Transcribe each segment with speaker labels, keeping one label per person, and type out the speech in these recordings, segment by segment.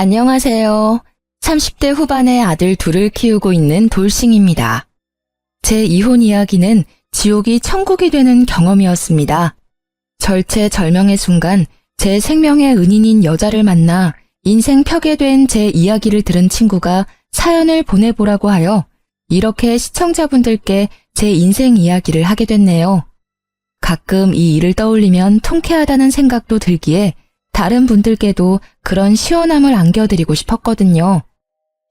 Speaker 1: 안녕하세요. 30대 후반의 아들 둘을 키우고 있는 돌싱입니다. 제 이혼 이야기는 지옥이 천국이 되는 경험이었습니다. 절체절명의 순간 제 생명의 은인인 여자를 만나 인생 펴게 된 제 이야기를 들은 친구가 사연을 보내보라고 하여 이렇게 시청자분들께 제 인생 이야기를 하게 됐네요. 가끔 이 일을 떠올리면 통쾌하다는 생각도 들기에 다른 분들께도 그런 시원함을 안겨드리고 싶었거든요.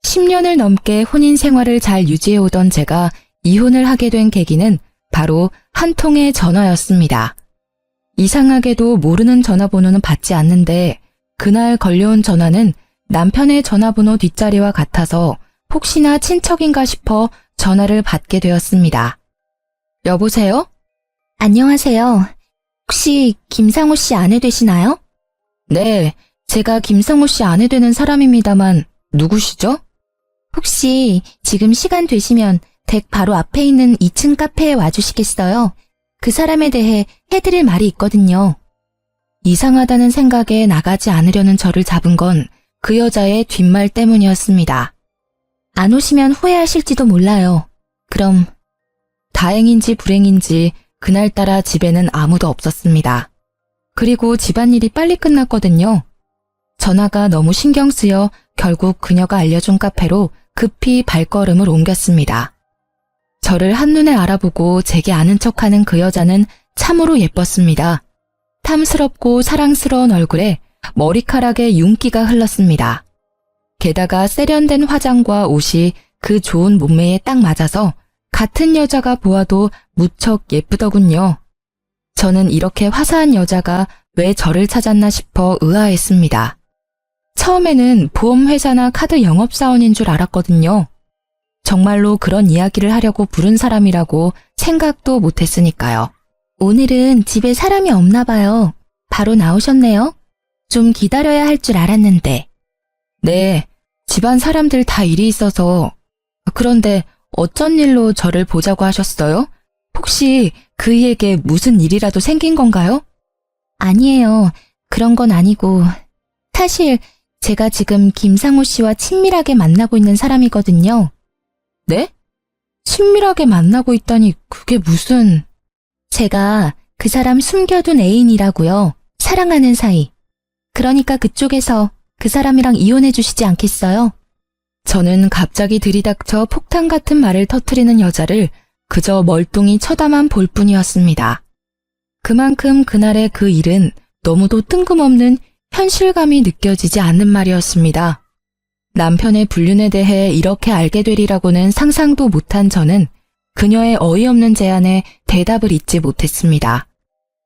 Speaker 1: 10년을 넘게 혼인 생활을 잘 유지해오던 제가 이혼을 하게 된 계기는 바로 한 통의 전화였습니다. 이상하게도 모르는 전화번호는 받지 않는데 그날 걸려온 전화는 남편의 전화번호 뒷자리와 같아서 혹시나 친척인가 싶어 전화를 받게 되었습니다. 여보세요?
Speaker 2: 안녕하세요. 혹시 김상호 씨 아내 되시나요?
Speaker 1: 네, 제가 김상호 씨 아내 되는 사람입니다만 누구시죠?
Speaker 2: 혹시 지금 시간 되시면 댁 바로 앞에 있는 2층 카페에 와주시겠어요? 그 사람에 대해 해드릴 말이 있거든요.
Speaker 1: 이상하다는 생각에 나가지 않으려는 저를 잡은 건 그 여자의 뒷말 때문이었습니다.
Speaker 2: 안 오시면 후회하실지도 몰라요. 그럼
Speaker 1: 다행인지 불행인지 그날따라 집에는 아무도 없었습니다. 그리고 집안일이 빨리 끝났거든요. 전화가 너무 신경 쓰여 결국 그녀가 알려준 카페로 급히 발걸음을 옮겼습니다. 저를 한눈에 알아보고 제게 아는 척하는 그 여자는 참으로 예뻤습니다. 탐스럽고 사랑스러운 얼굴에 머리카락에 윤기가 흘렀습니다. 게다가 세련된 화장과 옷이 그 좋은 몸매에 딱 맞아서 같은 여자가 보아도 무척 예쁘더군요. 저는 이렇게 화사한 여자가 왜 저를 찾았나 싶어 의아했습니다. 처음에는 보험회사나 카드 영업사원인 줄 알았거든요. 정말로 그런 이야기를 하려고 부른 사람이라고 생각도 못했으니까요.
Speaker 2: 오늘은 집에 사람이 없나 봐요. 바로 나오셨네요. 좀 기다려야 할 줄 알았는데.
Speaker 1: 네, 집안 사람들 다 일이 있어서. 그런데 어쩐 일로 저를 보자고 하셨어요? 혹시 그이에게 무슨 일이라도 생긴 건가요?
Speaker 2: 아니에요. 그런 건 아니고. 사실 제가 지금 김상호 씨와 친밀하게 만나고 있는 사람이거든요.
Speaker 1: 네? 친밀하게 만나고 있다니 그게 무슨...
Speaker 2: 제가 그 사람 숨겨둔 애인이라고요. 사랑하는 사이. 그러니까 그쪽에서 그 사람이랑 이혼해 주시지 않겠어요?
Speaker 1: 저는 갑자기 들이닥쳐 폭탄 같은 말을 터뜨리는 여자를 그저 멀뚱히 쳐다만 볼 뿐이었습니다. 그만큼 그날의 그 일은 너무도 뜬금없는 현실감이 느껴지지 않는 말이었습니다. 남편의 불륜에 대해 이렇게 알게 되리라고는 상상도 못한 저는 그녀의 어이없는 제안에 대답을 잇지 못했습니다.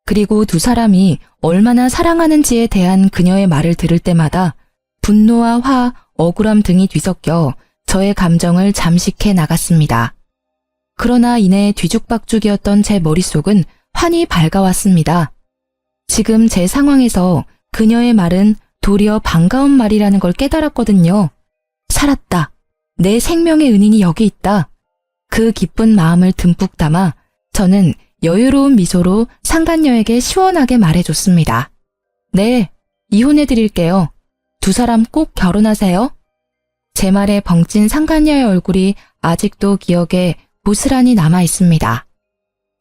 Speaker 1: 그리고 두 사람이 얼마나 사랑하는지에 대한 그녀의 말을 들을 때마다 분노와 화, 억울함 등이 뒤섞여 저의 감정을 잠식해 나갔습니다. 그러나 이내 뒤죽박죽이었던 제 머릿속은 환히 밝아왔습니다. 지금 제 상황에서 그녀의 말은 도리어 반가운 말이라는 걸 깨달았거든요. 살았다. 내 생명의 은인이 여기 있다. 그 기쁜 마음을 듬뿍 담아 저는 여유로운 미소로 상간녀에게 시원하게 말해줬습니다. 네, 이혼해드릴게요. 두 사람 꼭 결혼하세요. 제 말에 벙찐 상간녀의 얼굴이 아직도 기억에 고스란히 남아있습니다.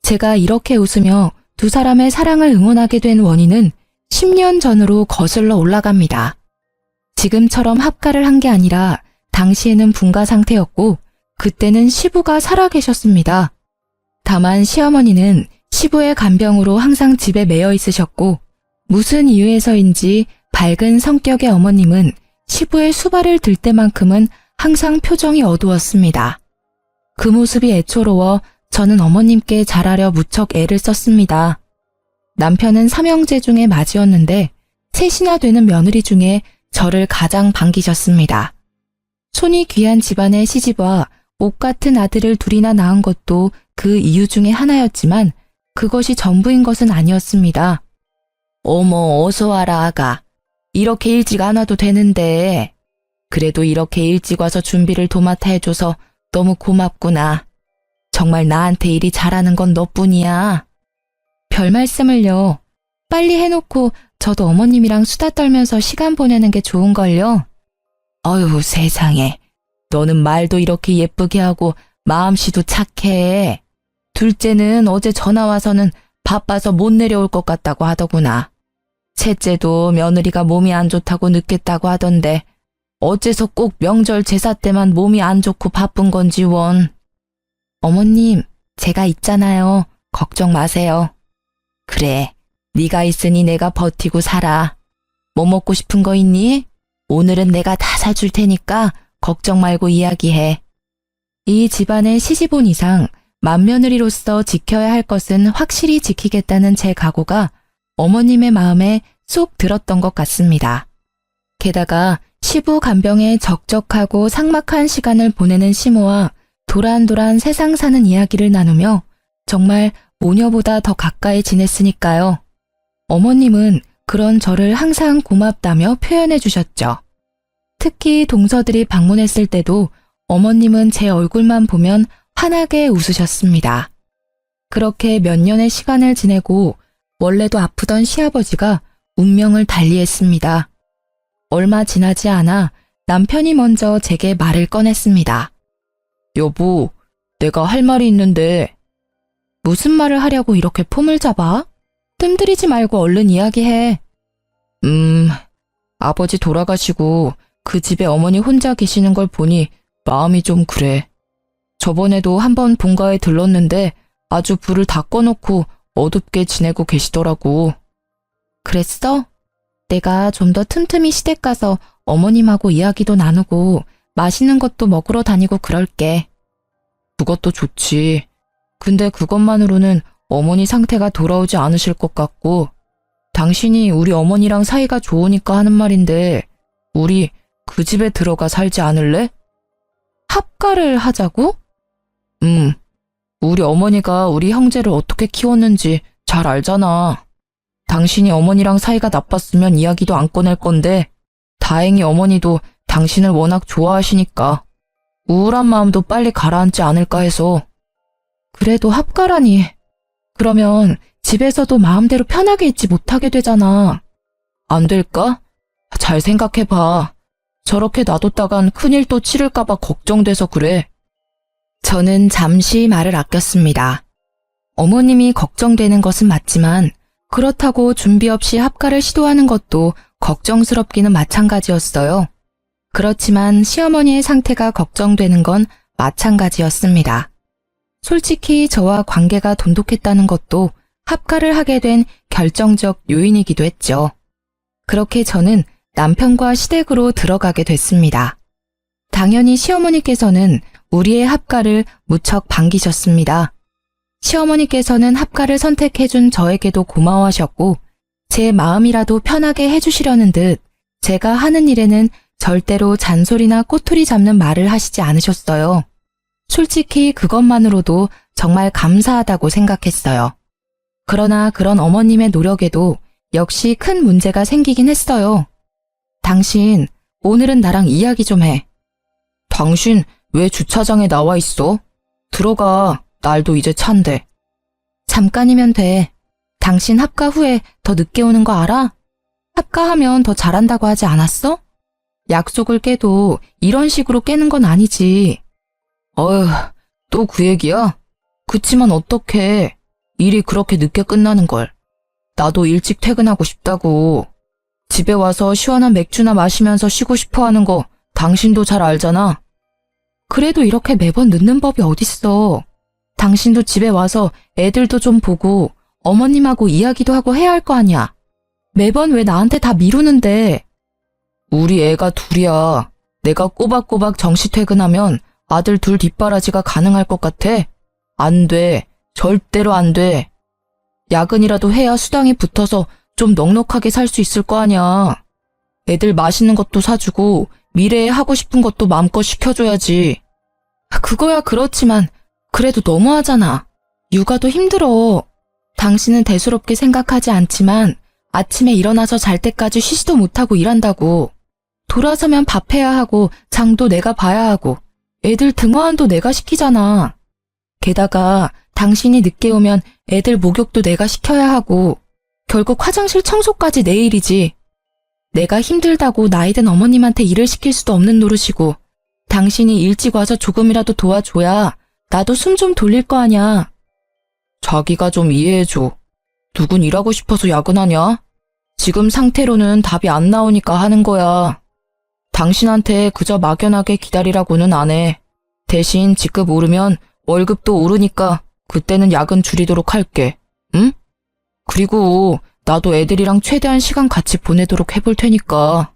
Speaker 1: 제가 이렇게 웃으며 두 사람의 사랑을 응원하게 된 원인은 10년 전으로 거슬러 올라갑니다. 지금처럼 합가를 한 게 아니라 당시에는 분가 상태였고 그때는 시부가 살아계셨습니다. 다만 시어머니는 시부의 간병으로 항상 집에 매여 있으셨고 무슨 이유에서인지 밝은 성격의 어머님은 시부의 수발을 들 때만큼은 항상 표정이 어두웠습니다. 그 모습이 애초로워 저는 어머님께 잘하려 무척 애를 썼습니다. 남편은 삼형제 중에 맏이었는데 셋이나 되는 며느리 중에 저를 가장 반기셨습니다. 손이 귀한 집안의 시집와 옷 같은 아들을 둘이나 낳은 것도 그 이유 중에 하나였지만 그것이 전부인 것은 아니었습니다. 어머, 어서 와라, 아가. 이렇게 일찍 안 와도 되는데. 그래도 이렇게 일찍 와서 준비를 도맡아 해줘서 너무 고맙구나. 정말 나한테 일이 잘하는 건 너뿐이야. 별 말씀을요. 빨리 해놓고 저도 어머님이랑 수다 떨면서 시간 보내는 게 좋은걸요. 어휴, 세상에. 너는 말도 이렇게 예쁘게 하고 마음씨도 착해. 둘째는 어제 전화 와서는 바빠서 못 내려올 것 같다고 하더구나. 셋째도 며느리가 몸이 안 좋다고 늦겠다고 하던데 어째서 꼭 명절 제사 때만 몸이 안 좋고 바쁜 건지 원.
Speaker 2: 어머님, 제가 있잖아요. 걱정 마세요.
Speaker 1: 그래, 네가 있으니 내가 버티고 살아. 뭐 먹고 싶은 거 있니? 오늘은 내가 다 사줄 테니까 걱정 말고 이야기해.
Speaker 2: 이 집안의 시집온 이상 맏며느리로서 지켜야 할 것은 확실히 지키겠다는 제 각오가 어머님의 마음에 쏙 들었던 것 같습니다. 게다가 시부 간병에 적적하고 삭막한 시간을 보내는 시모와 도란도란 세상 사는 이야기를 나누며 정말 모녀보다 더 가까이 지냈으니까요. 어머님은 그런 저를 항상 고맙다며 표현해 주셨죠. 특히 동서들이 방문했을 때도 어머님은 제 얼굴만 보면 환하게 웃으셨습니다. 그렇게 몇 년의 시간을 지내고 원래도 아프던 시아버지가 운명을 달리했습니다. 얼마 지나지 않아 남편이 먼저 제게 말을 꺼냈습니다.
Speaker 1: 여보, 내가 할 말이 있는데.
Speaker 2: 무슨 말을 하려고 이렇게 폼을 잡아? 뜸들이지 말고 얼른 이야기해.
Speaker 1: 아버지 돌아가시고 그 집에 어머니 혼자 계시는 걸 보니 마음이 좀 그래. 저번에도 한번 본가에 들렀는데 아주 불을 다 꺼놓고 어둡게 지내고 계시더라고.
Speaker 2: 그랬어? 내가 좀 더 틈틈이 시댁 가서 어머님하고 이야기도 나누고 맛있는 것도 먹으러 다니고 그럴게.
Speaker 1: 그것도 좋지. 근데 그것만으로는 어머니 상태가 돌아오지 않으실 것 같고, 당신이 우리 어머니랑 사이가 좋으니까 하는 말인데, 우리 그 집에 들어가 살지 않을래?
Speaker 2: 합가를 하자고?
Speaker 1: 우리 어머니가 우리 형제를 어떻게 키웠는지 잘 알잖아. 당신이 어머니랑 사이가 나빴으면 이야기도 안 꺼낼 건데, 다행히 어머니도 당신을 워낙 좋아하시니까 우울한 마음도 빨리 가라앉지 않을까 해서.
Speaker 2: 그래도 합가라니. 그러면 집에서도 마음대로 편하게 있지 못하게 되잖아.
Speaker 1: 안 될까? 잘 생각해봐. 저렇게 놔뒀다간 큰일 또 치를까봐 걱정돼서 그래.
Speaker 2: 저는 잠시 말을 아꼈습니다. 어머님이 걱정되는 것은 맞지만 그렇다고 준비 없이 합가를 시도하는 것도 걱정스럽기는 마찬가지였어요. 그렇지만 시어머니의 상태가 걱정되는 건 마찬가지였습니다. 솔직히 저와 관계가 돈독했다는 것도 합가를 하게 된 결정적 요인이기도 했죠. 그렇게 저는 남편과 시댁으로 들어가게 됐습니다. 당연히 시어머니께서는 우리의 합가를 무척 반기셨습니다. 시어머니께서는 합가를 선택해준 저에게도 고마워하셨고 제 마음이라도 편하게 해주시려는 듯 제가 하는 일에는 절대로 잔소리나 꼬투리 잡는 말을 하시지 않으셨어요. 솔직히 그것만으로도 정말 감사하다고 생각했어요. 그러나 그런 어머님의 노력에도 역시 큰 문제가 생기긴 했어요. 당신, 오늘은 나랑 이야기 좀 해.
Speaker 1: 당신 왜 주차장에 나와 있어? 들어가. 날도 이제 찬데.
Speaker 2: 잠깐이면 돼. 당신 합가 후에 더 늦게 오는 거 알아? 합가하면 더 잘한다고 하지 않았어? 약속을 깨도 이런 식으로 깨는 건 아니지.
Speaker 1: 어휴, 또 그 얘기야? 그치만 어떡해. 일이 그렇게 늦게 끝나는 걸. 나도 일찍 퇴근하고 싶다고. 집에 와서 시원한 맥주나 마시면서 쉬고 싶어 하는 거 당신도 잘 알잖아.
Speaker 2: 그래도 이렇게 매번 늦는 법이 어딨어. 당신도 집에 와서 애들도 좀 보고 어머님하고 이야기도 하고 해야 할 거 아니야. 매번 왜 나한테 다 미루는데.
Speaker 1: 우리 애가 둘이야. 내가 꼬박꼬박 정시 퇴근하면 아들 둘 뒷바라지가 가능할 것 같아? 안 돼. 절대로 안 돼. 야근이라도 해야 수당이 붙어서 좀 넉넉하게 살 수 있을 거 아니야. 애들 맛있는 것도 사주고 미래에 하고 싶은 것도 마음껏 시켜줘야지.
Speaker 2: 그거야 그렇지만 그래도 너무하잖아. 육아도 힘들어. 당신은 대수롭게 생각하지 않지만 아침에 일어나서 잘 때까지 쉬지도 못하고 일한다고. 돌아서면 밥 해야 하고 장도 내가 봐야 하고 애들 등하원도 내가 시키잖아. 게다가 당신이 늦게 오면 애들 목욕도 내가 시켜야 하고 결국 화장실 청소까지 내 일이지.
Speaker 1: 내가 힘들다고 나이든 어머님한테 일을 시킬 수도 없는 노릇이고 당신이 일찍 와서 조금이라도 도와줘야 나도 숨 좀 돌릴 거 아냐. 자기가 좀 이해해줘. 누군 일하고 싶어서 야근하냐? 지금 상태로는 답이 안 나오니까 하는 거야. 당신한테 그저 막연하게 기다리라고는 안 해. 대신 직급 오르면 월급도 오르니까 그때는 야근 줄이도록 할게. 응? 그리고 나도 애들이랑 최대한 시간 같이 보내도록 해볼 테니까.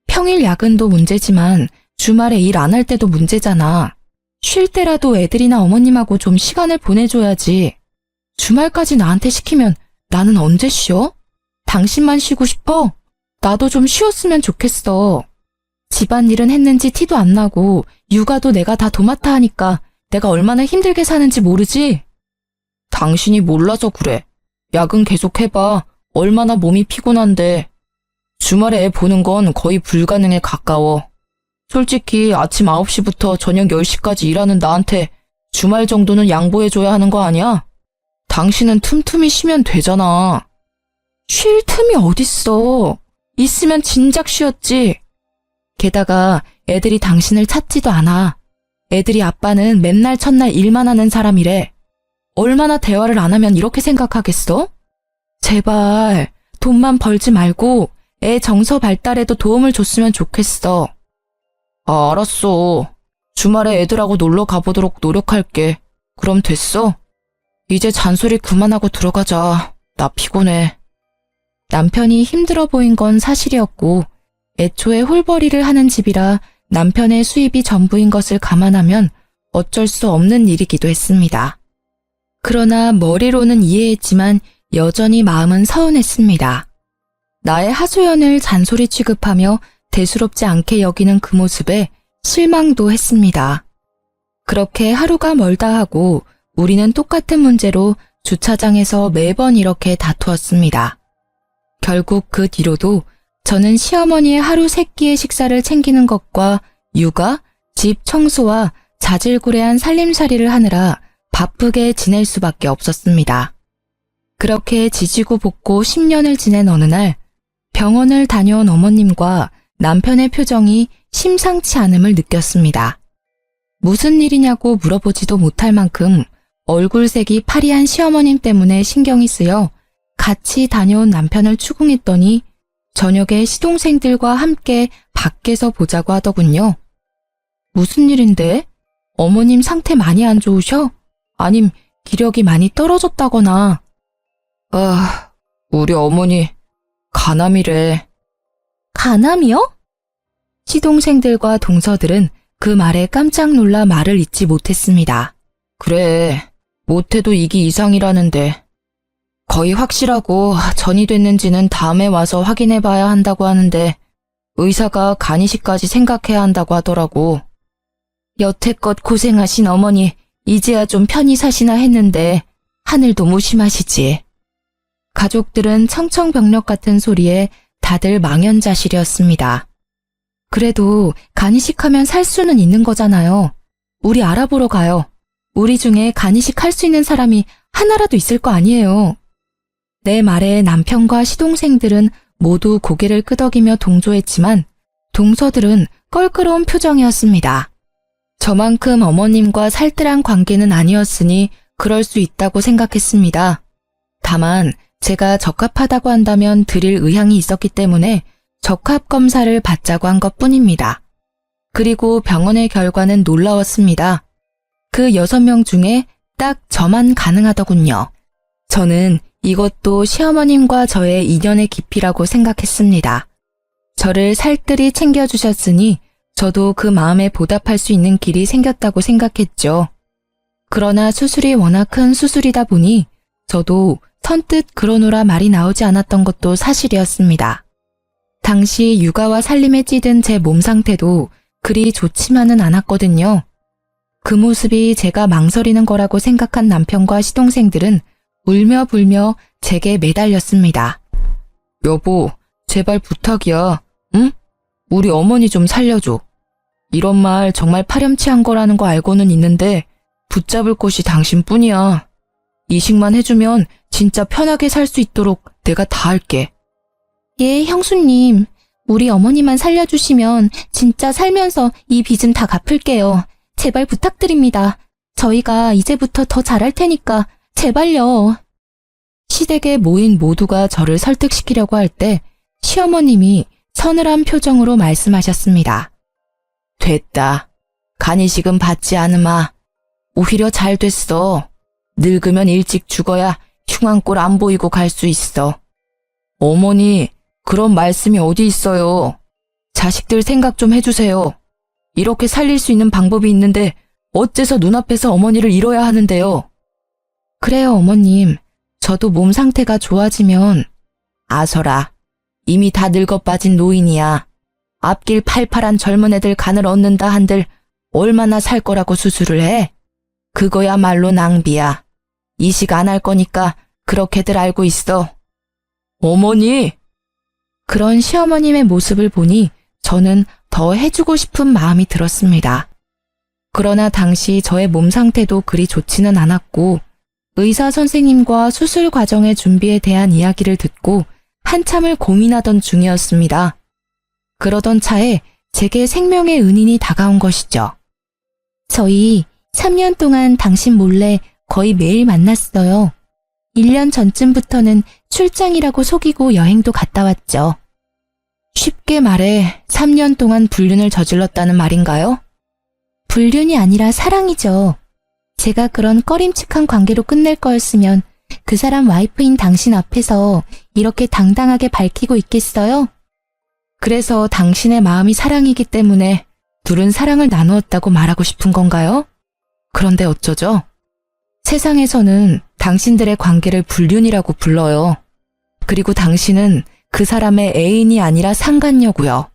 Speaker 1: 평일 야근도 문제지만 주말에 일 안 할 때도 문제잖아. 쉴 때라도 애들이나 어머님하고 좀 시간을 보내줘야지. 주말까지 나한테 시키면 나는 언제 쉬어? 당신만 쉬고 싶어? 나도 좀 쉬었으면 좋겠어. 집안일은 했는지 티도 안 나고 육아도 내가 다 도맡아 하니까 내가 얼마나 힘들게 사는지 모르지? 당신이 몰라서 그래. 야근 계속 해봐. 얼마나 몸이 피곤한데. 주말에 애 보는 건 거의 불가능에 가까워. 솔직히 아침 9시부터 저녁 10시까지 일하는 나한테 주말 정도는 양보해줘야 하는 거 아니야? 당신은 틈틈이 쉬면 되잖아. 쉴 틈이 어딨어. 있으면 진작 쉬었지. 게다가 애들이 당신을 찾지도 않아. 애들이 아빠는 맨날 첫날 일만 하는 사람이래. 얼마나 대화를 안 하면 이렇게 생각하겠어? 제발 돈만 벌지 말고 애 정서 발달에도 도움을 줬으면 좋겠어. 아, 알았어. 주말에 애들하고 놀러 가보도록 노력할게. 그럼 됐어? 이제 잔소리 그만하고 들어가자. 나 피곤해. 남편이 힘들어 보인 건 사실이었고 애초에 홀벌이를 하는 집이라 남편의 수입이 전부인 것을 감안하면 어쩔 수 없는 일이기도 했습니다. 그러나 머리로는 이해했지만 여전히 마음은 서운했습니다. 나의 하소연을 잔소리 취급하며 대수롭지 않게 여기는 그 모습에 실망도 했습니다. 그렇게 하루가 멀다 하고 우리는 똑같은 문제로 주차장에서 매번 이렇게 다투었습니다. 결국 그 뒤로도 저는 시어머니의 하루 세 끼의 식사를 챙기는 것과 육아, 집 청소와 자질구레한 살림살이를 하느라 바쁘게 지낼 수밖에 없었습니다. 그렇게 지지고 볶고 10년을 지낸 어느 날 병원을 다녀온 어머님과 남편의 표정이 심상치 않음을 느꼈습니다. 무슨 일이냐고 물어보지도 못할 만큼 얼굴색이 파리한 시어머님 때문에 신경이 쓰여 같이 다녀온 남편을 추궁했더니 저녁에 시동생들과 함께 밖에서 보자고 하더군요. 무슨 일인데? 어머님 상태 많이 안 좋으셔? 아님 기력이 많이 떨어졌다거나. 아, 우리 어머니 간암이래. 간암이요? 시동생들과 동서들은 그 말에 깜짝 놀라 말을 잇지 못했습니다. 그래, 못해도 이기 이상이라는데. 거의 확실하고 전이 됐는지는 다음에 와서 확인해봐야 한다고 하는데 의사가 간이식까지 생각해야 한다고 하더라고. 여태껏 고생하신 어머니 이제야 좀 편히 사시나 했는데 하늘도 무심하시지. 가족들은 청청병력 같은 소리에 다들 망연자실이었습니다. 그래도 간이식하면 살 수는 있는 거잖아요. 우리 알아보러 가요. 우리 중에 간이식 할 수 있는 사람이 하나라도 있을 거 아니에요. 내 말에 남편과 시동생들은 모두 고개를 끄덕이며 동조했지만 동서들은 껄끄러운 표정이었습니다. 저만큼 어머님과 살뜰한 관계는 아니었으니 그럴 수 있다고 생각했습니다. 다만 제가 적합하다고 한다면 드릴 의향이 있었기 때문에 적합 검사를 받자고 한 것뿐입니다. 그리고 병원의 결과는 놀라웠습니다. 그 6명 중에 딱 저만 가능하더군요. 저는 이것도 시어머님과 저의 인연의 깊이라고 생각했습니다. 저를 살뜰히 챙겨주셨으니 저도 그 마음에 보답할 수 있는 길이 생겼다고 생각했죠. 그러나 수술이 워낙 큰 수술이다 보니 저도 선뜻 그러노라 말이 나오지 않았던 것도 사실이었습니다. 당시 육아와 살림에 찌든 제 몸 상태도 그리 좋지만은 않았거든요. 그 모습이 제가 망설이는 거라고 생각한 남편과 시동생들은 울며 불며 제게 매달렸습니다. 여보, 제발 부탁이야. 응? 우리 어머니 좀 살려줘. 이런 말 정말 파렴치한 거라는 거 알고는 있는데 붙잡을 곳이 당신뿐이야. 이식만 해주면 진짜 편하게 살 수 있도록 내가 다 할게. 예, 형수님.
Speaker 2: 우리 어머니만 살려주시면 진짜 살면서 이 빚은 다 갚을게요. 제발 부탁드립니다. 저희가 이제부터 더 잘할 테니까 제발요. 시댁에 모인 모두가 저를 설득시키려고 할 때 시어머님이 서늘한 표정으로 말씀하셨습니다. 됐다. 간이식은 받지 않으마. 오히려 잘 됐어. 늙으면 일찍 죽어야 흉한 꼴 안 보이고 갈 수 있어. 어머니, 그런 말씀이 어디 있어요. 자식들 생각 좀 해주세요. 이렇게 살릴 수 있는 방법이 있는데 어째서 눈앞에서 어머니를 잃어야 하는데요. 그래요, 어머님. 저도 몸 상태가 좋아지면 아서라. 이미 다 늙어 빠진 노인이야. 앞길 팔팔한 젊은 애들 간을 얻는다 한들 얼마나 살 거라고 수술을 해? 그거야말로 낭비야. 이식 안 할 거니까 그렇게들 알고 있어. 어머니! 그런 시어머님의 모습을 보니 저는 더 해주고 싶은 마음이 들었습니다. 그러나 당시 저의 몸 상태도 그리 좋지는 않았고 의사 선생님과 수술 과정의 준비에 대한 이야기를 듣고 한참을 고민하던 중이었습니다. 그러던 차에 제게 생명의 은인이 다가온 것이죠. 저희 3년 동안 당신 몰래 거의 매일 만났어요. 1년 전쯤부터는 출장이라고 속이고 여행도 갔다 왔죠. 쉽게 말해 3년 동안 불륜을 저질렀다는 말인가요? 불륜이 아니라 사랑이죠. 제가 그런 꺼림칙한 관계로 끝낼 거였으면 그 사람 와이프인 당신 앞에서 이렇게 당당하게 밝히고 있겠어요? 그래서 당신의 마음이 사랑이기 때문에 둘은 사랑을 나누었다고 말하고 싶은 건가요? 그런데 어쩌죠? 세상에서는 당신들의 관계를 불륜이라고 불러요. 그리고 당신은 그 사람의 애인이 아니라 상간녀고요.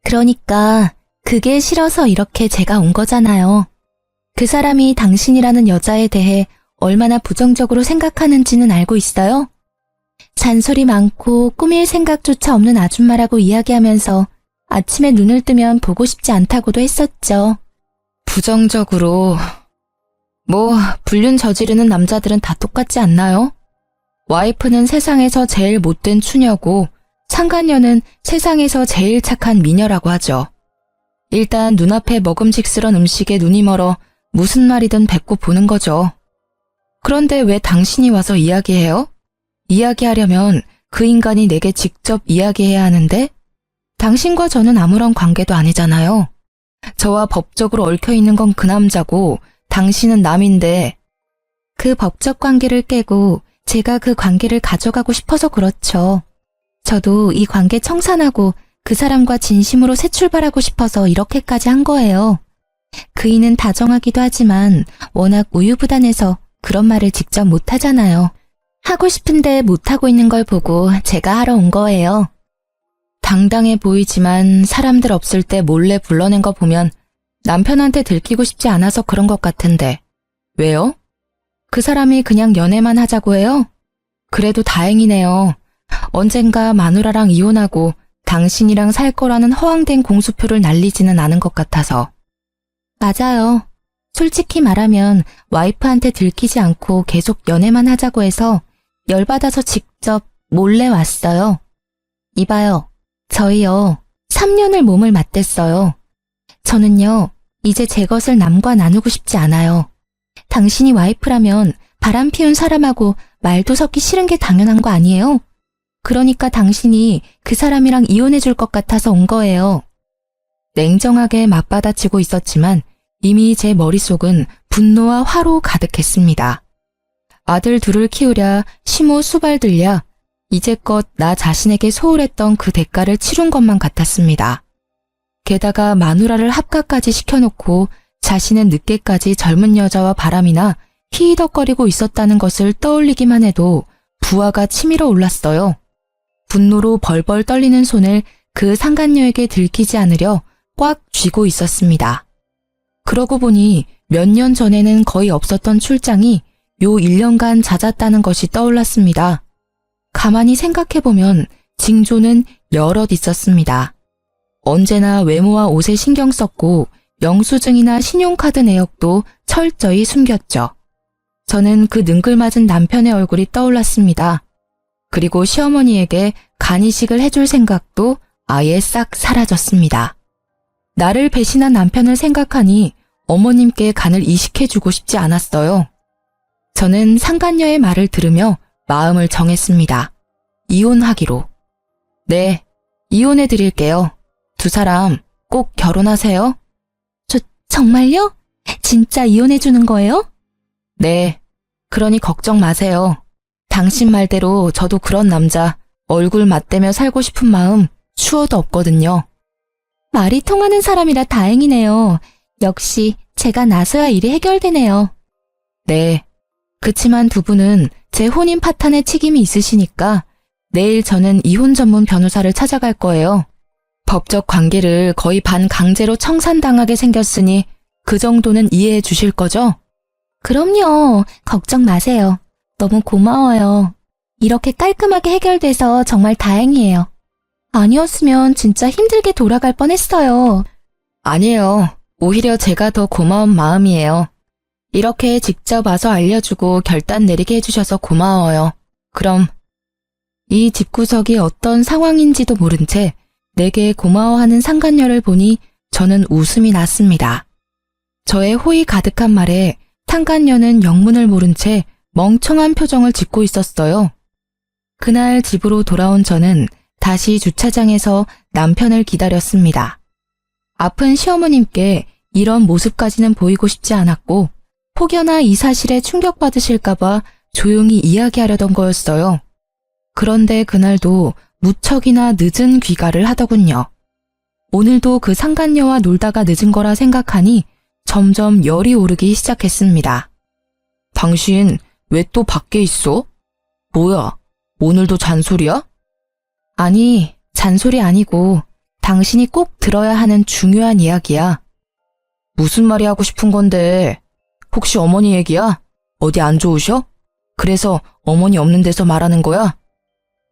Speaker 2: 그러니까 그게 싫어서 이렇게 제가 온 거잖아요. 그 사람이 당신이라는 여자에 대해 얼마나 부정적으로 생각하는지는 알고 있어요? 잔소리 많고 꾸밀 생각조차 없는 아줌마라고 이야기하면서 아침에 눈을 뜨면 보고 싶지 않다고도 했었죠. 부정적으로... 불륜 저지르는 남자들은 다 똑같지 않나요? 와이프는 세상에서 제일 못된 추녀고 상간녀는 세상에서 제일 착한 미녀라고 하죠. 일단 눈앞에 먹음직스런 음식에 눈이 멀어 무슨 말이든 뱉고 보는 거죠. 그런데 왜 당신이 와서 이야기해요? 이야기하려면 그 인간이 내게 직접 이야기해야 하는데 당신과 저는 아무런 관계도 아니잖아요. 저와 법적으로 얽혀있는 건 그 남자고 당신은 남인데 그 법적 관계를 깨고 제가 그 관계를 가져가고 싶어서 그렇죠. 저도 이 관계 청산하고 그 사람과 진심으로 새 출발하고 싶어서 이렇게까지 한 거예요. 그이는 다정하기도 하지만 워낙 우유부단해서 그런 말을 직접 못하잖아요. 하고 싶은데 못하고 있는 걸 보고 제가 하러 온 거예요. 당당해 보이지만 사람들 없을 때 몰래 불러낸 거 보면 남편한테 들키고 싶지 않아서 그런 것 같은데 왜요? 그 사람이 그냥 연애만 하자고 해요? 그래도 다행이네요. 언젠가 마누라랑 이혼하고 당신이랑 살 거라는 허황된 공수표를 날리지는 않은 것 같아서. 맞아요. 솔직히 말하면 와이프한테 들키지 않고 계속 연애만 하자고 해서 열받아서 직접 몰래 왔어요. 이봐요. 저희요. 3년을 몸을 맞댔어요. 저는요. 이제 제 것을 남과 나누고 싶지 않아요. 당신이 와이프라면 바람 피운 사람하고 말도 섞기 싫은 게 당연한 거 아니에요? 그러니까 당신이 그 사람이랑 이혼해 줄 것 같아서 온 거예요. 냉정하게 맞받아치고 있었지만 이미 제 머릿속은 분노와 화로 가득했습니다. 아들 둘을 키우랴 시모 수발 들랴 이제껏 나 자신에게 소홀했던 그 대가를 치룬 것만 같았습니다. 게다가 마누라를 합가까지 시켜놓고 자신은 늦게까지 젊은 여자와 바람이나 히히덕거리고 있었다는 것을 떠올리기만 해도 부하가 치밀어 올랐어요. 분노로 벌벌 떨리는 손을 그 상간녀에게 들키지 않으려 꽉 쥐고 있었습니다. 그러고 보니 몇 년 전에는 거의 없었던 출장이 요 1년간 잦았다는 것이 떠올랐습니다. 가만히 생각해보면 징조는 여럿 있었습니다. 언제나 외모와 옷에 신경 썼고 영수증이나 신용카드 내역도 철저히 숨겼죠. 저는 그 능글맞은 남편의 얼굴이 떠올랐습니다. 그리고 시어머니에게 간이식을 해줄 생각도 아예 싹 사라졌습니다. 나를 배신한 남편을 생각하니 어머님께 간을 이식해주고 싶지 않았어요. 저는 상간녀의 말을 들으며 마음을 정했습니다. 이혼하기로. 네, 이혼해드릴게요. 두 사람 꼭 결혼하세요. 정말요? 진짜 이혼해주는 거예요? 네, 그러니 걱정 마세요. 당신 말대로 저도 그런 남자 얼굴 맞대며 살고 싶은 마음 추워도 없거든요. 말이 통하는 사람이라 다행이네요. 역시 제가 나서야 일이 해결되네요. 네, 그치만 두 분은 제 혼인 파탄에 책임이 있으시니까 내일 저는 이혼 전문 변호사를 찾아갈 거예요. 법적 관계를 거의 반강제로 청산당하게 생겼으니 그 정도는 이해해 주실 거죠? 그럼요. 걱정 마세요. 너무 고마워요. 이렇게 깔끔하게 해결돼서 정말 다행이에요. 아니었으면 진짜 힘들게 돌아갈 뻔했어요. 아니에요. 오히려 제가 더 고마운 마음이에요. 이렇게 직접 와서 알려주고 결단 내리게 해주셔서 고마워요. 그럼 이 집구석이 어떤 상황인지도 모른 채 내게 고마워하는 상간녀를 보니 저는 웃음이 났습니다. 저의 호의 가득한 말에 상간녀는 영문을 모른 채 멍청한 표정을 짓고 있었어요. 그날 집으로 돌아온 저는 다시 주차장에서 남편을 기다렸습니다. 아픈 시어머님께 이런 모습까지는 보이고 싶지 않았고 혹여나 이 사실에 충격받으실까봐 조용히 이야기하려던 거였어요. 그런데 그날도 무척이나 늦은 귀가를 하더군요. 오늘도 그 상간녀와 놀다가 늦은 거라 생각하니 점점 열이 오르기 시작했습니다. 당신 왜 또 밖에 있어? 뭐야, 오늘도 잔소리야? 아니, 잔소리 아니고 당신이 꼭 들어야 하는 중요한 이야기야. 무슨 말이 하고 싶은 건데? 혹시 어머니 얘기야? 어디 안 좋으셔? 그래서 어머니 없는 데서 말하는 거야?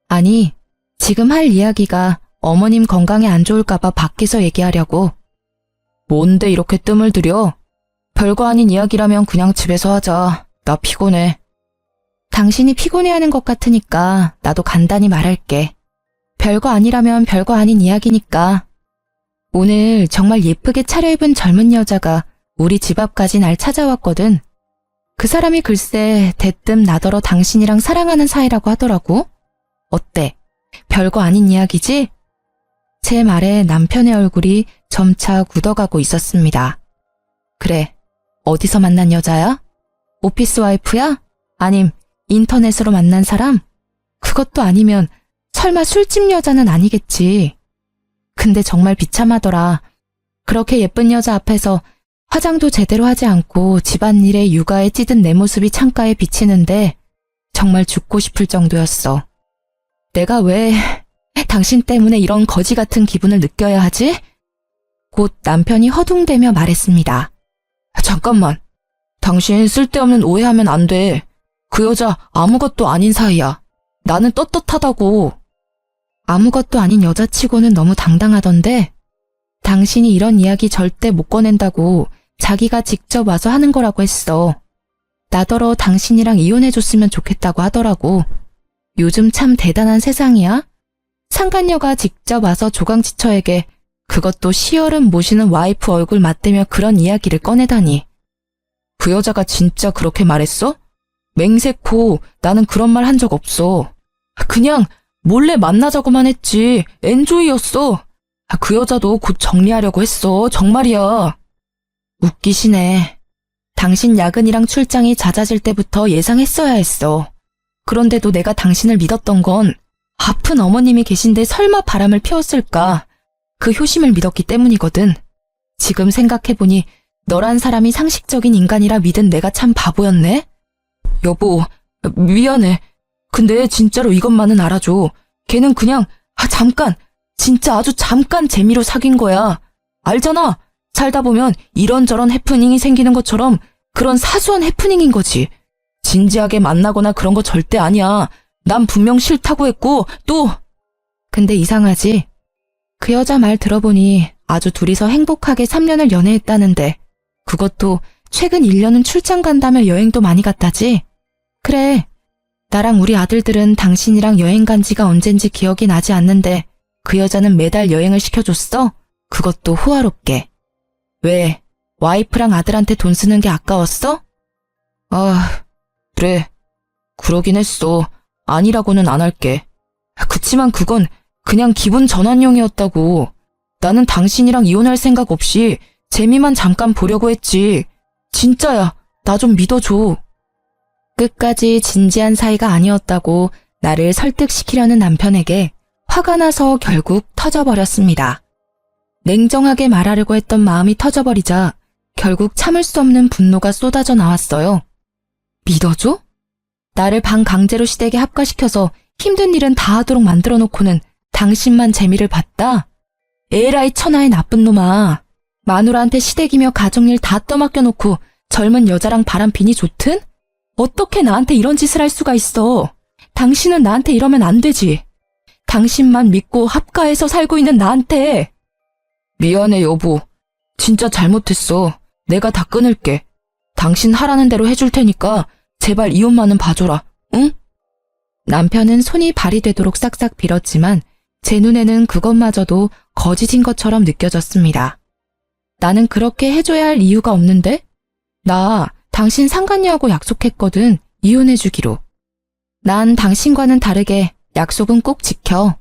Speaker 2: 아니, 지금 할 이야기가 어머님 건강에 안 좋을까봐 밖에서 얘기하려고. 뭔데 이렇게 뜸을 들여? 별거 아닌 이야기라면 그냥 집에서 하자. 나 피곤해. 당신이 피곤해하는 것 같으니까 나도 간단히 말할게. 별거 아니라면 별거 아닌 이야기니까. 오늘 정말 예쁘게 차려입은 젊은 여자가 우리 집 앞까지 날 찾아왔거든. 그 사람이 글쎄 대뜸 나더러 당신이랑 사랑하는 사이라고 하더라고. 어때? 별거 아닌 이야기지? 제 말에 남편의 얼굴이 점차 굳어가고 있었습니다. 그래, 어디서 만난 여자야? 오피스 와이프야? 아님 인터넷으로 만난 사람? 그것도 아니면 설마 술집 여자는 아니겠지. 근데 정말 비참하더라. 그렇게 예쁜 여자 앞에서 화장도 제대로 하지 않고 집안일에 육아에 찌든 내 모습이 창가에 비치는데 정말 죽고 싶을 정도였어. 내가 왜 당신 때문에 이런 거지 같은 기분을 느껴야 하지? 곧 남편이 허둥대며 말했습니다. 잠깐만. 당신 쓸데없는 오해하면 안 돼. 그 여자 아무것도 아닌 사이야. 나는 떳떳하다고. 아무것도 아닌 여자치고는 너무 당당하던데 당신이 이런 이야기 절대 못 꺼낸다고 자기가 직접 와서 하는 거라고 했어. 나더러 당신이랑 이혼해줬으면 좋겠다고 하더라고. 요즘 참 대단한 세상이야. 상간녀가 직접 와서 조강지처에게 그것도 시어른 모시는 와이프 얼굴 맞대며 그런 이야기를 꺼내다니. 그 여자가 진짜 그렇게 말했어? 맹세코 나는 그런 말 한 적 없어. 그냥 몰래 만나자고만 했지. 엔조이였어. 그 여자도 곧 정리하려고 했어. 정말이야. 웃기시네. 당신 야근이랑 출장이 잦아질 때부터 예상했어야 했어. 그런데도 내가 당신을 믿었던 건 아픈 어머님이 계신데 설마 바람을 피웠을까? 그 효심을 믿었기 때문이거든. 지금 생각해보니 너란 사람이 상식적인 인간이라 믿은 내가 참 바보였네? 여보, 미안해. 근데 진짜로 이것만은 알아줘. 걔는 그냥 잠깐, 진짜 아주 잠깐 재미로 사귄 거야. 알잖아. 살다 보면 이런저런 해프닝이 생기는 것처럼 그런 사소한 해프닝인 거지. 진지하게 만나거나 그런 거 절대 아니야. 난 분명 싫다고 했고 또 근데 이상하지? 그 여자 말 들어보니 아주 둘이서 행복하게 3년을 연애했다는데 그것도 최근 1년은 출장 간다며 여행도 많이 갔다지? 그래. 나랑 우리 아들들은 당신이랑 여행 간 지가 언젠지 기억이 나지 않는데 그 여자는 매달 여행을 시켜줬어? 그것도 호화롭게. 왜? 와이프랑 아들한테 돈 쓰는 게 아까웠어? 아, 그래. 그러긴 했어. 아니라고는 안 할게. 그치만 그건 그냥 기분 전환용이었다고. 나는 당신이랑 이혼할 생각 없이 재미만 잠깐 보려고 했지. 진짜야. 나 좀 믿어줘. 끝까지 진지한 사이가 아니었다고 나를 설득시키려는 남편에게 화가 나서 결국 터져버렸습니다. 냉정하게 말하려고 했던 마음이 터져버리자 결국 참을 수 없는 분노가 쏟아져 나왔어요. 믿어줘? 나를 방 강제로 시댁에 합가시켜서 힘든 일은 다 하도록 만들어 놓고는 당신만 재미를 봤다? 에라이 천하의 나쁜 놈아. 마누라한테 시댁이며 가정일 다 떠맡겨 놓고 젊은 여자랑 바람피니 좋든? 어떻게 나한테 이런 짓을 할 수가 있어? 당신은 나한테 이러면 안 되지. 당신만 믿고 합가해서 살고 있는 나한테. 미안해 여보. 진짜 잘못했어. 내가 다 끊을게. 당신 하라는 대로 해줄 테니까 제발 이혼만은 봐줘라. 응? 남편은 손이 발이 되도록 싹싹 빌었지만 제 눈에는 그것마저도 거짓인 것처럼 느껴졌습니다. 나는 그렇게 해줘야 할 이유가 없는데? 나 당신 상간녀하고 약속했거든. 이혼해주기로. 난 당신과는 다르게 약속은 꼭 지켜.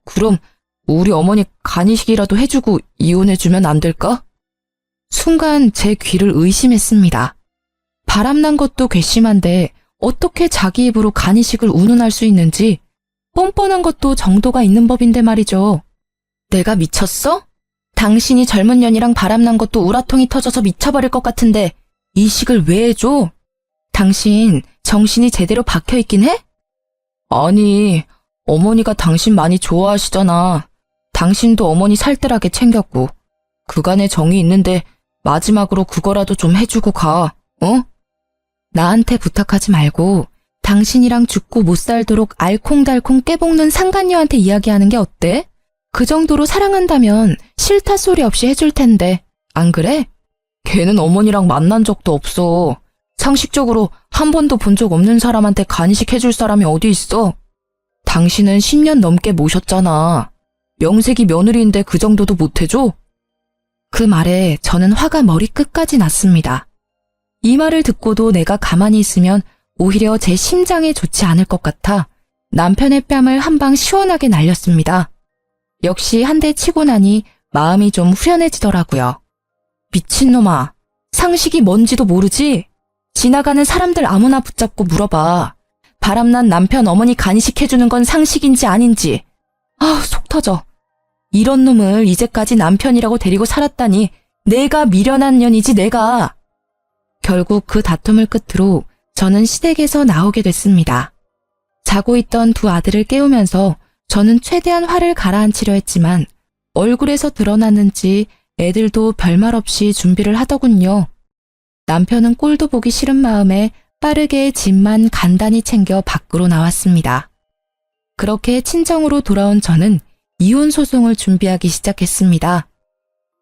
Speaker 2: 그럼 우리 어머니 간이식이라도 해주고 이혼해주면 안 될까? 순간 제 귀를 의심했습니다. 바람난 것도 괘씸한데 어떻게 자기 입으로 간이식을 운운할 수 있는지 뻔뻔한 것도 정도가 있는 법인데 말이죠. 내가 미쳤어? 당신이 젊은 년이랑 바람난 것도 우라통이 터져서 미쳐버릴 것 같은데 이 식을 왜 해줘? 당신 정신이 제대로 박혀있긴 해? 아니, 어머니가 당신 많이 좋아하시잖아. 당신도 어머니 살뜰하게 챙겼고. 그간의 정이 있는데 마지막으로 그거라도 좀 해주고 가, 어? 나한테 부탁하지 말고 당신이랑 죽고 못 살도록 알콩달콩 깨볶는 상간녀한테 이야기하는 게 어때? 그 정도로 사랑한다면 싫다 소리 없이 해줄 텐데, 안 그래? 걔는 어머니랑 만난 적도 없어. 상식적으로 한 번도 본 적 없는 사람한테 간이식 해줄 사람이 어디 있어? 당신은 10년 넘게 모셨잖아. 명색이 며느리인데 그 정도도 못 해줘? 그 말에 저는 화가 머리끝까지 났습니다. 이 말을 듣고도 내가 가만히 있으면 오히려 제 심장에 좋지 않을 것 같아 남편의 뺨을 한 방 시원하게 날렸습니다. 역시 한 대 치고 나니 마음이 좀 후련해지더라고요. 미친놈아, 상식이 뭔지도 모르지? 지나가는 사람들 아무나 붙잡고 물어봐. 바람난 남편 어머니 간이식 해주는 건 상식인지 아닌지. 속 터져. 이런 놈을 이제까지 남편이라고 데리고 살았다니 내가 미련한 년이지 내가. 결국 그 다툼을 끝으로 저는 시댁에서 나오게 됐습니다. 자고 있던 두 아들을 깨우면서 저는 최대한 화를 가라앉히려 했지만 얼굴에서 드러났는지 애들도 별말 없이 준비를 하더군요. 남편은 꼴도 보기 싫은 마음에 빠르게 짐만 간단히 챙겨 밖으로 나왔습니다. 그렇게 친정으로 돌아온 저는 이혼 소송을 준비하기 시작했습니다.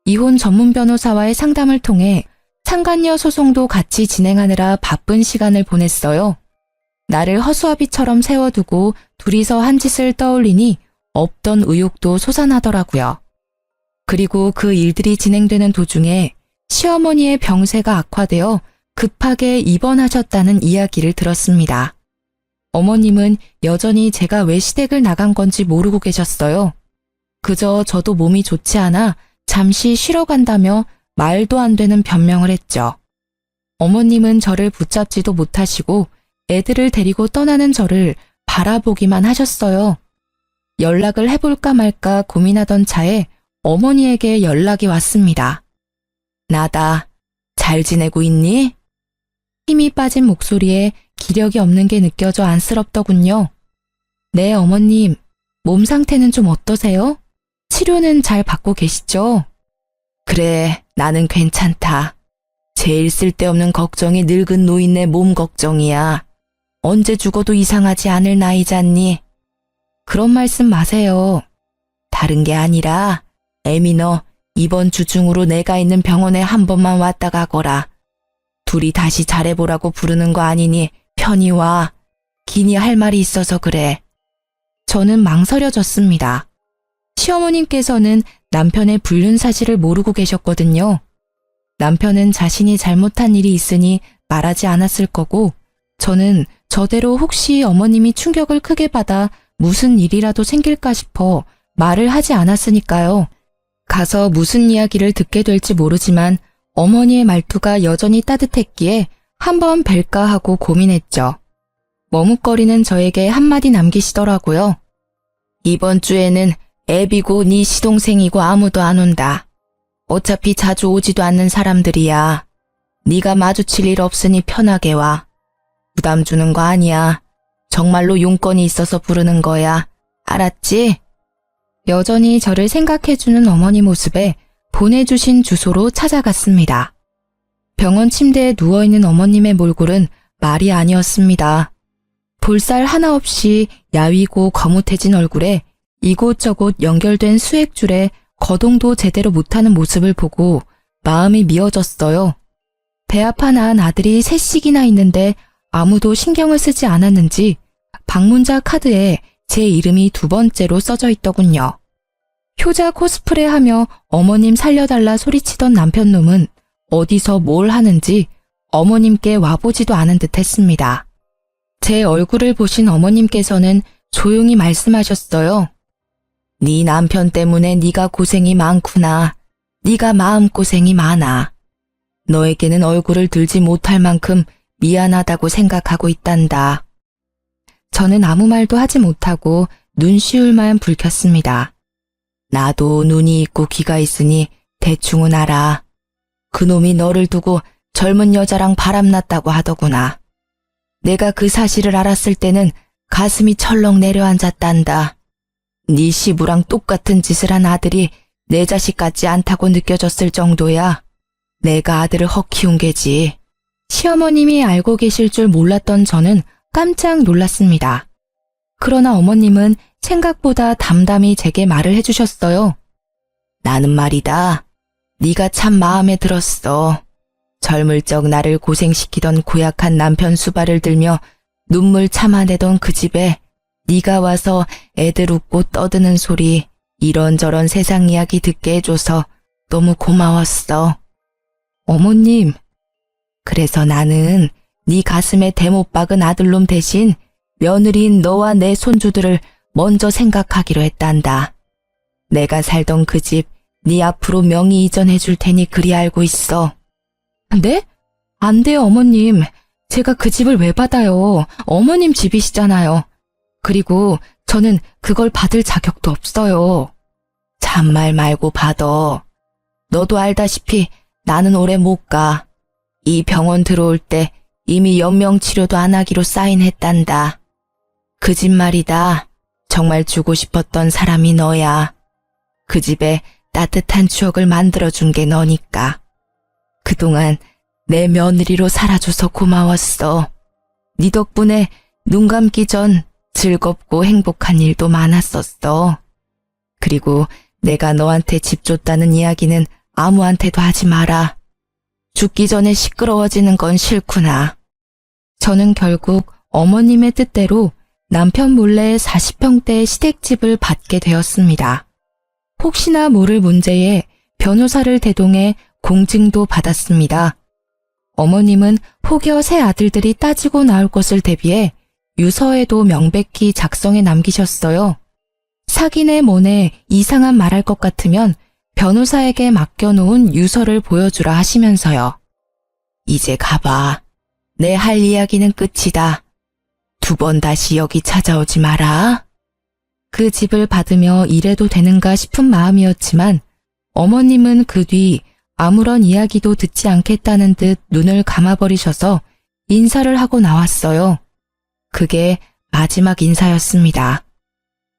Speaker 2: 이혼 전문 변호사와의 상담을 통해 상간녀 소송도 같이 진행하느라 바쁜 시간을 보냈어요. 나를 허수아비처럼 세워두고 둘이서 한 짓을 떠올리니 없던 의욕도 솟아나더라고요. 그리고 그 일들이 진행되는 도중에 시어머니의 병세가 악화되어 급하게 입원하셨다는 이야기를 들었습니다. 어머님은 여전히 제가 왜 시댁을 나간 건지 모르고 계셨어요. 그저 저도 몸이 좋지 않아 잠시 쉬러 간다며 말도 안 되는 변명을 했죠. 어머님은 저를 붙잡지도 못하시고 애들을 데리고 떠나는 저를 바라보기만 하셨어요. 연락을 해볼까 말까 고민하던 차에 어머니에게 연락이 왔습니다. 나다. 잘 지내고 있니? 힘이 빠진 목소리에 기력이 없는 게 느껴져 안쓰럽더군요. 네, 어머님. 몸 상태는 좀 어떠세요? 치료는 잘 받고 계시죠? 그래, 나는 괜찮다. 제일 쓸데없는 걱정이 늙은 노인네 몸 걱정이야. 언제 죽어도 이상하지 않을 나이잖니? 그런 말씀 마세요. 다른 게 아니라 애미 너 이번 주 중으로 내가 있는 병원에 한 번만 왔다 가거라. 둘이 다시 잘해보라고 부르는 거 아니니 편히 와. 기니 할 말이 있어서 그래. 저는 망설여졌습니다. 시어머님께서는 남편의 불륜 사실을 모르고 계셨거든요. 남편은 자신이 잘못한 일이 있으니 말하지 않았을 거고, 저는 저대로 혹시 어머님이 충격을 크게 받아 무슨 일이라도 생길까 싶어 말을 하지 않았으니까요. 가서 무슨 이야기를 듣게 될지 모르지만 어머니의 말투가 여전히 따뜻했기에 한번 뵐까 하고 고민했죠. 머뭇거리는 저에게 한마디 남기시더라고요. 이번 주에는 애비고 네 시동생이고 아무도 안 온다. 어차피 자주 오지도 않는 사람들이야. 네가 마주칠 일 없으니 편하게 와. 부담 주는 거 아니야. 정말로 용건이 있어서 부르는 거야. 알았지? 여전히 저를 생각해주는 어머니 모습에 보내주신 주소로 찾아갔습니다. 병원 침대에 누워있는 어머님의 몰골은 말이 아니었습니다. 볼살 하나 없이 야위고 거뭇해진 얼굴에 이곳저곳 연결된 수액줄에 거동도 제대로 못하는 모습을 보고 마음이 미어졌어요. 배아파 낳은 아들이 셋씩이나 있는데 아무도 신경을 쓰지 않았는지 방문자 카드에 제 이름이 2번째로 써져 있더군요. 효자 코스프레하며 어머님 살려달라 소리치던 남편놈은 어디서 뭘 하는지 어머님께 와보지도 않은 듯 했습니다. 제 얼굴을 보신 어머님께서는 조용히 말씀하셨어요. 네 남편 때문에 네가 고생이 많구나. 네가 마음고생이 많아. 너에게는 얼굴을 들지 못할 만큼 미안하다고 생각하고 있단다. 저는 아무 말도 하지 못하고 눈시울만 붉혔습니다. 나도 눈이 있고 귀가 있으니 대충은 알아. 그놈이 너를 두고 젊은 여자랑 바람났다고 하더구나. 내가 그 사실을 알았을 때는 가슴이 철렁 내려앉았단다. 네 시부랑 똑같은 짓을 한 아들이 내 자식 같지 않다고 느껴졌을 정도야. 내가 아들을 헉 키운 게지. 시어머님이 알고 계실 줄 몰랐던 저는 깜짝 놀랐습니다. 그러나 어머님은 생각보다 담담히 제게 말을 해주셨어요. 나는 말이다. 네가 참 마음에 들었어. 젊을 적 나를 고생시키던 고약한 남편 수발을 들며 눈물 참아내던 그 집에 네가 와서 애들 웃고 떠드는 소리, 이런저런 세상 이야기 듣게 해줘서 너무 고마웠어. 어머님, 그래서 나는 네 가슴에 대못 박은 아들놈 대신 며느리인 너와 내 손주들을 먼저 생각하기로 했단다. 내가 살던 그 집 네 앞으로 명의 이전해 줄 테니 그리 알고 있어. 네? 안 돼요, 어머님. 제가 그 집을 왜 받아요? 어머님 집이시잖아요. 그리고 저는 그걸 받을 자격도 없어요. 잔말 말고 받어. 너도 알다시피 나는 오래 못 가. 이 병원 들어올 때 이미 연명치료도 안 하기로 사인했단다. 그 집 말이다. 정말 주고 싶었던 사람이 너야. 그 집에 따뜻한 추억을 만들어준 게 너니까. 그동안 내 며느리로 살아줘서 고마웠어. 네 덕분에 눈 감기 전 즐겁고 행복한 일도 많았었어. 그리고 내가 너한테 집 줬다는 이야기는 아무한테도 하지 마라. 죽기 전에 시끄러워지는 건 싫구나. 저는 결국 어머님의 뜻대로 남편 몰래 40평대 시댁집을 받게 되었습니다. 혹시나 모를 문제에 변호사를 대동해 공증도 받았습니다. 어머님은 혹여 새 아들들이 따지고 나올 것을 대비해 유서에도 명백히 작성해 남기셨어요. 사기네 뭐네 이상한 말할 것 같으면 변호사에게 맡겨놓은 유서를 보여주라 하시면서요. 이제 가봐. 내 할 이야기는 끝이다. 2번 다시 여기 찾아오지 마라. 그 집을 받으며 이래도 되는가 싶은 마음이었지만 어머님은 그 뒤 아무런 이야기도 듣지 않겠다는 듯 눈을 감아버리셔서 인사를 하고 나왔어요. 그게 마지막 인사였습니다.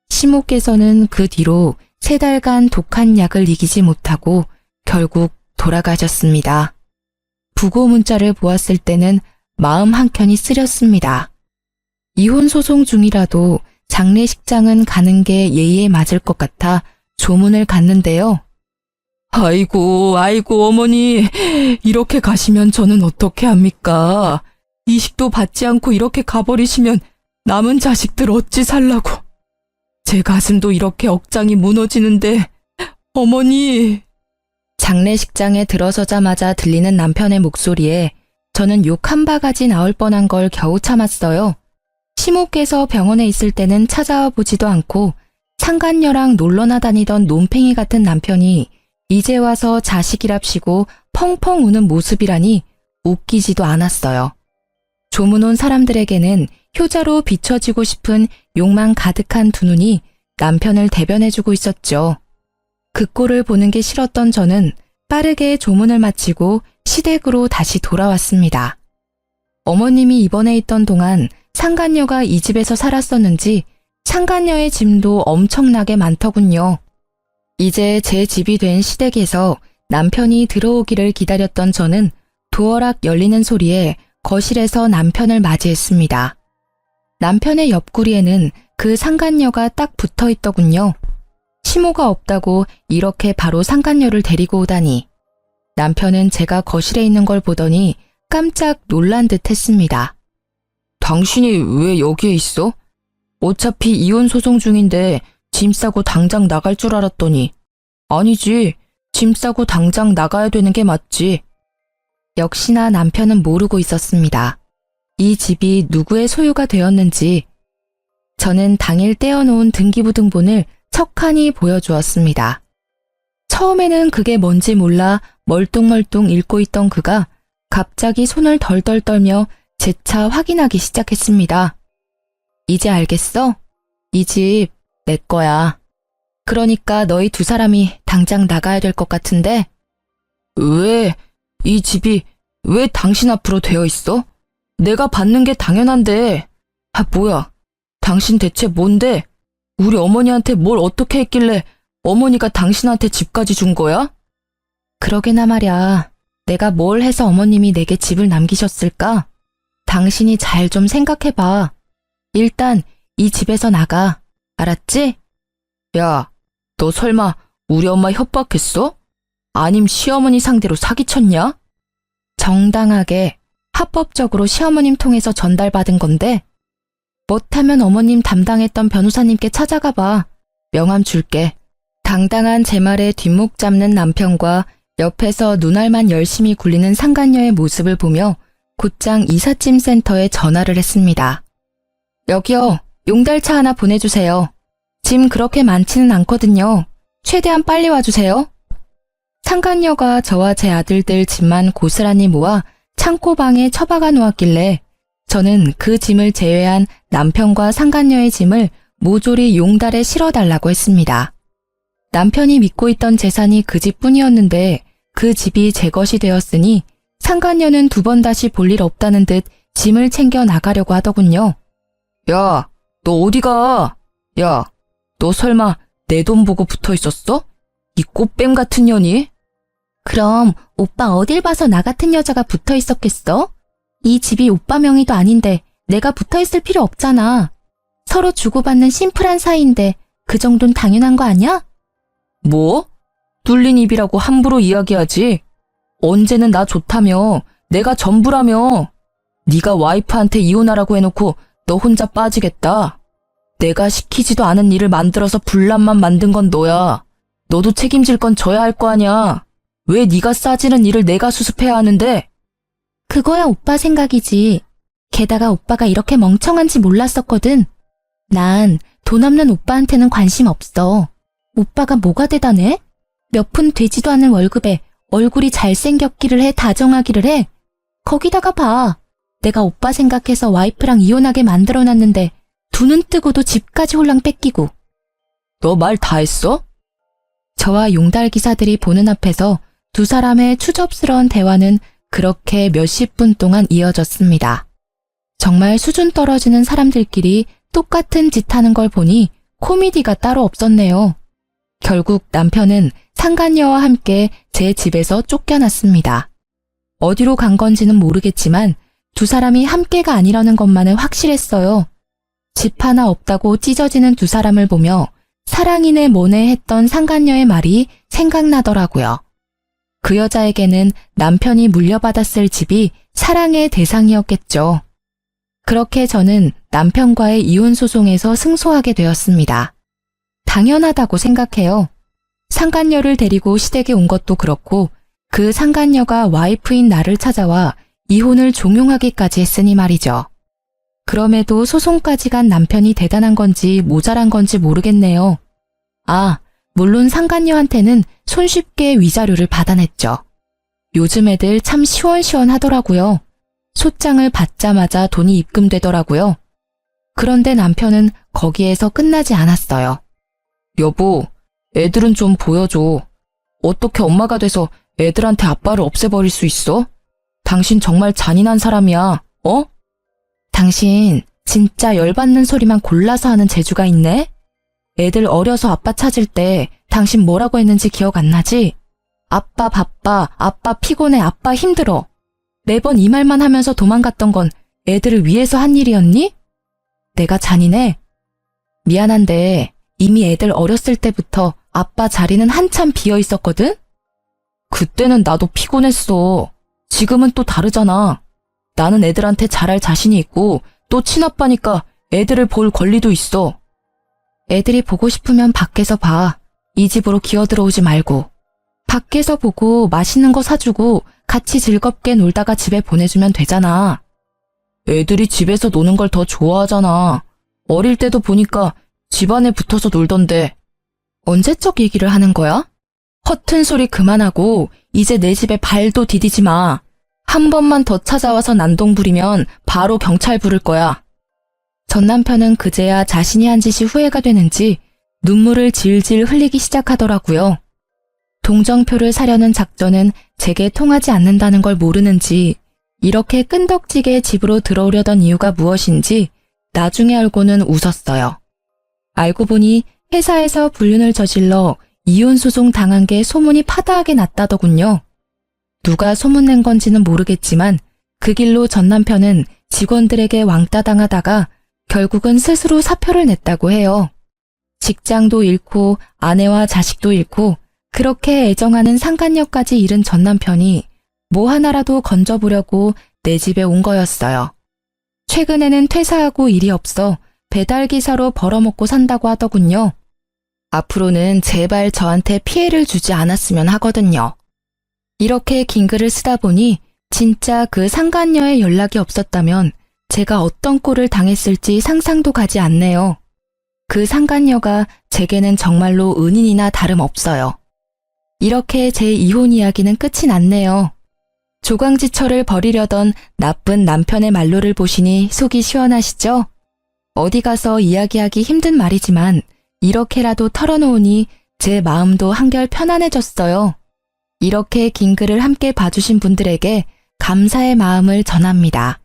Speaker 2: 시모께서는 그 뒤로 3달간 독한 약을 이기지 못하고 결국 돌아가셨습니다. 부고 문자를 보았을 때는 마음 한켠이 쓰렸습니다. 이혼 소송 중이라도 장례식장은 가는 게 예의에 맞을 것 같아 조문을 갔는데요. 아이고 어머니, 이렇게 가시면 저는 어떻게 합니까? 이식도 받지 않고 이렇게 가버리시면 남은 자식들 어찌 살라고.
Speaker 1: 제 가슴도 이렇게 억장이 무너지는데, 어머니. 장례식장에 들어서자마자 들리는 남편의 목소리에 저는 욕 한 바가지 나올 뻔한 걸 겨우 참았어요. 시모께서 병원에 있을 때는 찾아와 보지도 않고 상간녀랑 놀러나 다니던 논팽이 같은 남편이 이제 와서 자식이랍시고 펑펑 우는 모습이라니 웃기지도 않았어요. 조문 온 사람들에게는 효자로 비춰지고 싶은 욕망 가득한 두 눈이 남편을 대변해주고 있었죠. 그 꼴을 보는 게 싫었던 저는 빠르게 조문을 마치고 시댁으로 다시 돌아왔습니다. 어머님이 입원해 있던 동안 상간녀가 이 집에서 살았었는지 상간녀의 짐도 엄청나게 많더군요. 이제 제 집이 된 시댁에서 남편이 들어오기를 기다렸던 저는 도어락 열리는 소리에 거실에서 남편을 맞이했습니다. 남편의 옆구리에는 그 상간녀가 딱 붙어 있더군요. 시모가 없다고 이렇게 바로 상간녀를 데리고 오다니. 남편은 제가 거실에 있는 걸 보더니 깜짝 놀란 듯 했습니다. 당신이 왜 여기에 있어? 어차피 이혼 소송 중인데 짐 싸고 당장 나갈 줄 알았더니. 아니지, 짐 싸고 당장 나가야 되는 게 맞지. 역시나 남편은 모르고 있었습니다. 이 집이 누구의 소유가 되었는지. 저는 당일 떼어놓은 등기부등본을 척하니 보여주었습니다. 처음에는 그게 뭔지 몰라 멀뚱멀뚱 읽고 있던 그가 갑자기 손을 덜덜 떨며 재차 확인하기 시작했습니다. 이제 알겠어? 이 집 내 거야. 그러니까 너희 두 사람이 당장 나가야 될 것 같은데? 왜? 이 집이 왜 당신 앞으로 되어 있어? 내가 받는 게 당연한데. 아, 뭐야? 당신 대체 뭔데? 우리 어머니한테 뭘 어떻게 했길래 어머니가 당신한테 집까지 준 거야? 그러게나 말야. 내가 뭘 해서 어머님이 내게 집을 남기셨을까? 당신이 잘 좀 생각해봐. 일단 이 집에서 나가. 알았지? 야, 너 설마 우리 엄마 협박했어? 아님 시어머니 상대로 사기쳤냐? 정당하게 합법적으로 시어머님 통해서 전달받은 건데 못하면 어머님 담당했던 변호사님께 찾아가 봐. 명함 줄게. 당당한 제 말에 뒷목 잡는 남편과 옆에서 눈알만 열심히 굴리는 상간녀의 모습을 보며 곧장 이삿짐 센터에 전화를 했습니다. 여기요. 용달차 하나 보내주세요. 짐 그렇게 많지는 않거든요. 최대한 빨리 와주세요. 상간녀가 저와 제 아들들 짐만 고스란히 모아 창고방에 처박아 놓았길래 저는 그 짐을 제외한 남편과 상간녀의 짐을 모조리 용달에 실어달라고 했습니다. 남편이 믿고 있던 재산이 그 집뿐이었는데 그 집이 제 것이 되었으니 상간녀는 두 번 다시 볼 일 없다는 듯 짐을 챙겨 나가려고 하더군요. 야, 너 어디 가? 야, 너 설마 내 돈 보고 붙어 있었어? 이 꽃뱀 같은 년이? 그럼 오빠 어딜 봐서 나 같은 여자가 붙어 있었겠어? 이 집이 오빠 명의도 아닌데 내가 붙어 있을 필요 없잖아. 서로 주고받는 심플한 사이인데 그 정도는 당연한 거 아니야? 뭐? 뚫린 입이라고 함부로 이야기하지. 언제는 나 좋다며. 내가 전부라며. 네가 와이프한테 이혼하라고 해놓고 너 혼자 빠지겠다. 내가 시키지도 않은 일을 만들어서 분란만 만든 건 너야. 너도 책임질 건 져야 할 거 아니야. 왜 네가 싸지는 일을 내가 수습해야 하는데? 그거야 오빠 생각이지. 게다가 오빠가 이렇게 멍청한지 몰랐었거든. 난 돈 없는 오빠한테는 관심 없어. 오빠가 뭐가 대단해? 몇 푼 되지도 않은 월급에 얼굴이 잘생겼기를 해 다정하기를 해. 거기다가 봐. 내가 오빠 생각해서 와이프랑 이혼하게 만들어놨는데 두 눈 뜨고도 집까지 홀랑 뺏기고. 너 말 다 했어? 저와 용달 기사들이 보는 앞에서 두 사람의 추접스러운 대화는 그렇게 몇십 분 동안 이어졌습니다. 정말 수준 떨어지는 사람들끼리 똑같은 짓 하는 걸 보니 코미디가 따로 없었네요. 결국 남편은 상간녀와 함께 제 집에서 쫓겨났습니다. 어디로 간 건지는 모르겠지만 두 사람이 함께가 아니라는 것만은 확실했어요. 집 하나 없다고 찢어지는 두 사람을 보며 사랑이네 뭐네 했던 상간녀의 말이 생각나더라고요. 그 여자에게는 남편이 물려받았을 집이 사랑의 대상이었겠죠. 그렇게 저는 남편과의 이혼 소송에서 승소하게 되었습니다. 당연하다고 생각해요. 상간녀를 데리고 시댁에 온 것도 그렇고 그 상간녀가 와이프인 나를 찾아와 이혼을 종용하기까지 했으니 말이죠. 그럼에도 소송까지 간 남편이 대단한 건지 모자란 건지 모르겠네요. 아, 물론 상간녀한테는 손쉽게 위자료를 받아냈죠. 요즘 애들 참 시원시원하더라고요. 소장을 받자마자 돈이 입금되더라고요. 그런데 남편은 거기에서 끝나지 않았어요. 여보, 애들은 좀 보여줘. 어떻게 엄마가 돼서 애들한테 아빠를 없애버릴 수 있어? 당신 정말 잔인한 사람이야, 어? 당신 진짜 열받는 소리만 골라서 하는 재주가 있네? 애들 어려서 아빠 찾을 때 당신 뭐라고 했는지 기억 안 나지? 아빠 바빠, 아빠 피곤해, 아빠 힘들어. 매번 이 말만 하면서 도망갔던 건 애들을 위해서 한 일이었니? 내가 잔인해? 미안한데 이미 애들 어렸을 때부터 아빠 자리는 한참 비어 있었거든? 그때는 나도 피곤했어. 지금은 또 다르잖아. 나는 애들한테 잘할 자신이 있고 또 친아빠니까 애들을 볼 권리도 있어. 애들이 보고 싶으면 밖에서 봐. 이 집으로 기어들어오지 말고. 밖에서 보고 맛있는 거 사주고 같이 즐겁게 놀다가 집에 보내주면 되잖아. 애들이 집에서 노는 걸 더 좋아하잖아. 어릴 때도 보니까 집안에 붙어서 놀던데. 언제적 얘기를 하는 거야? 허튼 소리 그만하고 이제 내 집에 발도 디디지 마. 한 번만 더 찾아와서 난동 부리면 바로 경찰 부를 거야. 전 남편은 그제야 자신이 한 짓이 후회가 되는지 눈물을 질질 흘리기 시작하더라고요. 동정표를 사려는 작전은 제게 통하지 않는다는 걸 모르는지 이렇게 끈덕지게 집으로 들어오려던 이유가 무엇인지 나중에 알고는 웃었어요. 알고 보니 회사에서 불륜을 저질러 이혼소송 당한 게 소문이 파다하게 났다더군요. 누가 소문낸 건지는 모르겠지만 그 길로 전 남편은 직원들에게 왕따 당하다가 결국은 스스로 사표를 냈다고 해요. 직장도 잃고 아내와 자식도 잃고 그렇게 애정하는 상간녀까지 잃은 전 남편이 뭐 하나라도 건져보려고 내 집에 온 거였어요. 최근에는 퇴사하고 일이 없어 배달기사로 벌어먹고 산다고 하더군요. 앞으로는 제발 저한테 피해를 주지 않았으면 하거든요. 이렇게 긴 글을 쓰다 보니 진짜 그 상간녀의 연락이 없었다면 제가 어떤 꼴을 당했을지 상상도 가지 않네요. 그 상간녀가 제게는 정말로 은인이나 다름없어요. 이렇게 제 이혼 이야기는 끝이 났네요. 조광지철을 버리려던 나쁜 남편의 말로를 보시니 속이 시원하시죠? 어디 가서 이야기하기 힘든 말이지만 이렇게라도 털어놓으니 제 마음도 한결 편안해졌어요. 이렇게 긴 글을 함께 봐주신 분들에게 감사의 마음을 전합니다.